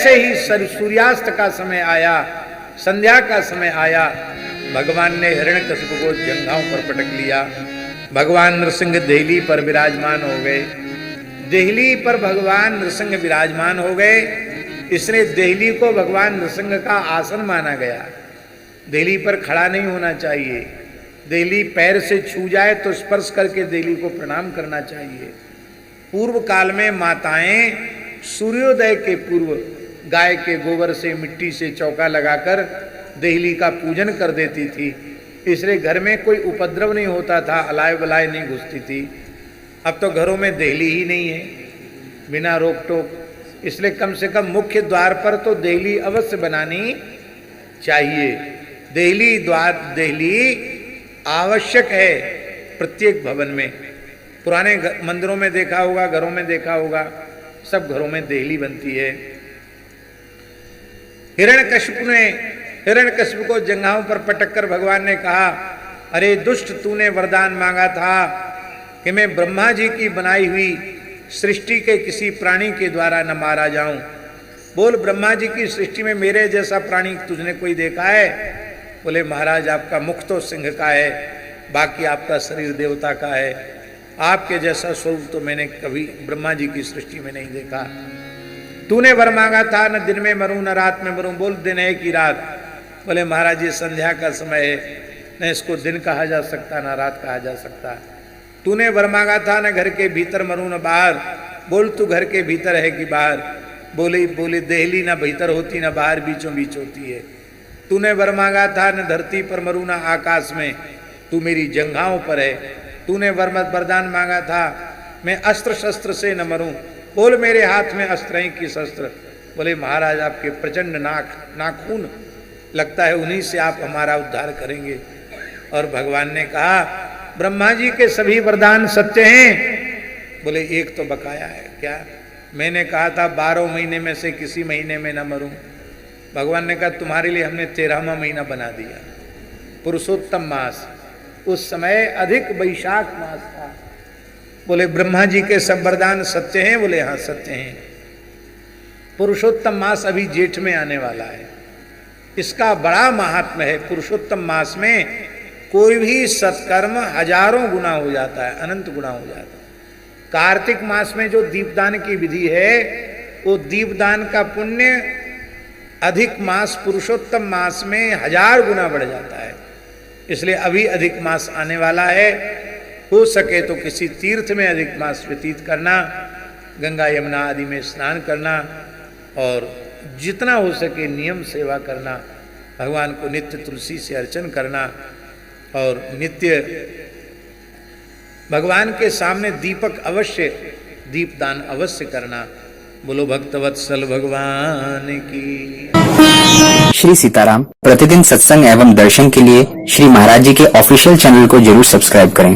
जैसे ही सूर्यास्त का समय आया, संध्या का समय आया, भगवान ने हिरण्यकशिपु को जंघाओं पर पटक लिया। भगवान नृसिंह देहली पर विराजमान हो गए। देहली पर भगवान नृसिंह विराजमान हो गए, इसलिए देहली को भगवान नृसिंह का आसन माना गया। देहली पर खड़ा नहीं होना चाहिए, देहली पैर से छू जाए तो स्पर्श करके देहली को प्रणाम करना चाहिए। पूर्व काल में माताएं सूर्योदय के पूर्व गाय के गोबर से, मिट्टी से चौका लगाकर देहली का पूजन कर देती थी, इसलिए घर में कोई उपद्रव नहीं होता था, अलाय बलाय नहीं घुसती थी। अब तो घरों में देहली ही नहीं है बिना रोक टोक, इसलिए कम से कम मुख्य द्वार पर तो देहली अवश्य बनानी चाहिए। देहली आवश्यक है प्रत्येक भवन में। पुराने मंदिरों में देखा होगा, घरों में देखा होगा, सब घरों में देहली बनती है। हिरण्यकशिपु को जंघाओं पर पटक कर भगवान ने कहा, अरे दुष्ट, तूने वरदान मांगा था कि मैं ब्रह्मा जी की बनाई हुई सृष्टि के किसी प्राणी के द्वारा न मारा जाऊं। बोल, ब्रह्मा जी की सृष्टि में मेरे जैसा प्राणी तुझने कोई देखा है? बोले, महाराज आपका मुख तो सिंह का है, बाकी आपका शरीर देवता का है, आपके जैसा स्वरूप तो मैंने कभी ब्रह्मा जी की सृष्टि में नहीं देखा। तूने वर मांगा था, न दिन में मरूं न रात में मरूं। बोल, दिन है कि रात? बोले, महाराज ये संध्या का समय है, न इसको दिन कहा जा सकता न रात कहा जा सकता। तूने वर मांगा था, न घर के भीतर मरूं न बाहर। बोल, तू घर के भीतर है कि बाहर? बोले देहली न भीतर होती न बाहर, बीचों बीच होती है। तूने वर मांगा था, न धरती पर मरूं न आकाश में, तू मेरी जंघाओं पर है। तूने वरदान मांगा था, मैं अस्त्र शस्त्र से न मरूं। बोल, मेरे हाथ में अस्त्र हैं कि शस्त्र? बोले, महाराज आपके प्रचंड नाखून, लगता है उन्हीं से आप हमारा उद्धार करेंगे। और भगवान ने कहा, ब्रह्मा जी के सभी वरदान सत्य हैं। बोले, एक तो बकाया है। क्या? मैंने कहा था 12 महीने में से किसी महीने में न मरूं। भगवान ने कहा, तुम्हारे लिए हमने 13वां महीना बना दिया, पुरुषोत्तम मास। उस समय अधिक वैशाख मास था। बोले, ब्रह्मा जी के सब वरदान सत्य हैं? बोले, हाँ सत्य हैं। पुरुषोत्तम मास अभी जेठ में आने वाला है, इसका बड़ा महात्म्य है। पुरुषोत्तम मास में कोई भी सत्कर्म हजारों गुना हो जाता है, अनंत गुना हो जाता है। कार्तिक मास में जो दीपदान की विधि है, वो दीपदान का पुण्य अधिक मास पुरुषोत्तम मास में 1000 गुना बढ़ जाता है। इसलिए अभी अधिक मास आने वाला है, हो सके तो किसी तीर्थ में अधिक मास व्यतीत करना, गंगा यमुना आदि में स्नान करना, और जितना हो सके नियम सेवा करना, भगवान को नित्य तुलसी से अर्चन करना, और नित्य भगवान के सामने दीपक अवश्य, दीपदान अवश्य करना। बोलो भक्तवत्सल भगवान की। श्री सीताराम। प्रतिदिन सत्संग एवं दर्शन के लिए श्री महाराज जी के ऑफिशियल चैनल को जरूर सब्सक्राइब करें।